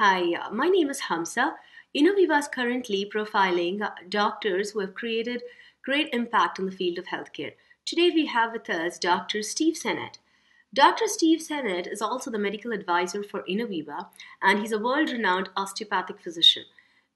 Hi, my name is Hamza. Inoviva is currently profiling doctors who have created great impact in the field of healthcare. Today we have with us Dr. Steve Sanet. Dr. Steve Sanet is also the medical advisor for Inoviva, and he's a world-renowned osteopathic physician.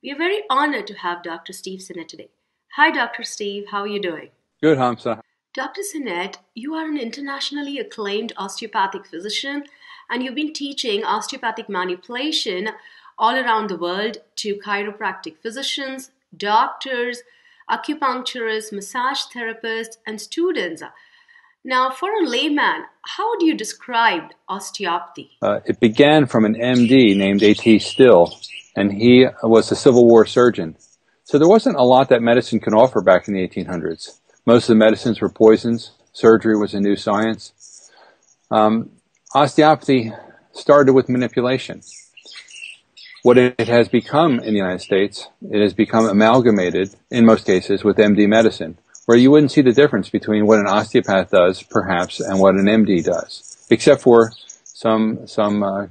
We are very honored to have Dr. Steve Sanet today. Hi, Dr. Steve. How are you doing? Good, Hamza. Dr. Sanet, you are an internationally acclaimed osteopathic physician, and you've been teaching osteopathic manipulation all around the world to chiropractic physicians, doctors, acupuncturists, massage therapists, and students. Now, for a layman, how would you describe osteopathy? It began from an MD named A.T. Still, and he was a Civil War surgeon. So there wasn't a lot that medicine could offer back in the 1800s. Most of the medicines were poisons. Surgery was a new science. Osteopathy started with manipulation. What it has become in the United States, it has become amalgamated, in most cases, with MD medicine, where you wouldn't see the difference between what an osteopath does, perhaps, and what an MD does, except for some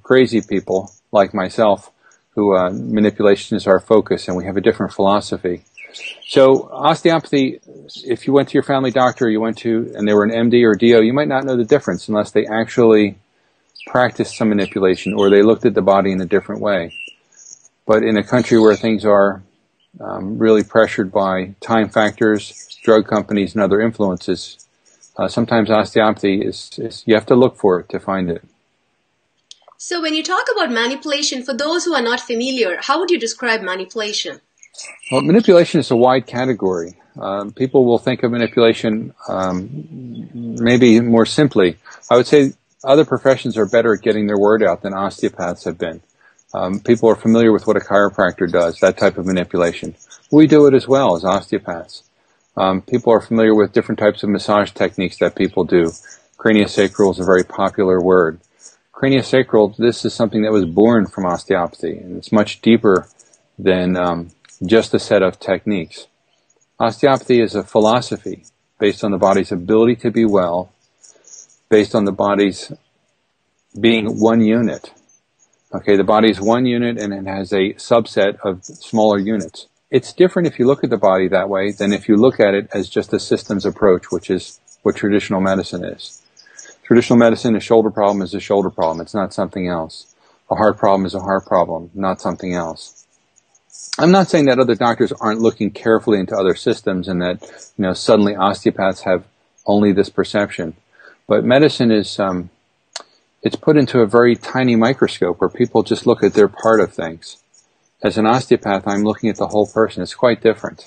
crazy people like myself who manipulation is our focus and we have a different philosophy. So osteopathy, if you went to your family doctor, and they were an MD or DO, you might not know the difference unless they actually practiced some manipulation or they looked at the body in a different way. But in a country where things are really pressured by time factors, drug companies, and other influences, sometimes osteopathy is you have to look for it to find it. So when you talk about manipulation, for those who are not familiar, how would you describe manipulation? Well, manipulation is a wide category. People will think of manipulation maybe more simply. I would say other professions are better at getting their word out than osteopaths have been. People are familiar with what a chiropractor does, that type of manipulation. We do it as well as osteopaths. People are familiar with different types of massage techniques that people do. Craniosacral is a very popular word. Craniosacral, this is something that was born from osteopathy, and it's much deeper than just a set of techniques. Osteopathy is a philosophy based on the body's ability to be well, based on the body's being one unit. Okay, the body is one unit and it has a subset of smaller units. It's different if you look at the body that way than if you look at it as just a systems approach, which is what traditional medicine is. Traditional medicine, a shoulder problem is a shoulder problem. It's not something else. A heart problem is a heart problem, not something else. I'm not saying that other doctors aren't looking carefully into other systems and that, suddenly osteopaths have only this perception. But medicine is, it's put into a very tiny microscope where people just look at their part of things. As an osteopath, I'm looking at the whole person. It's quite different.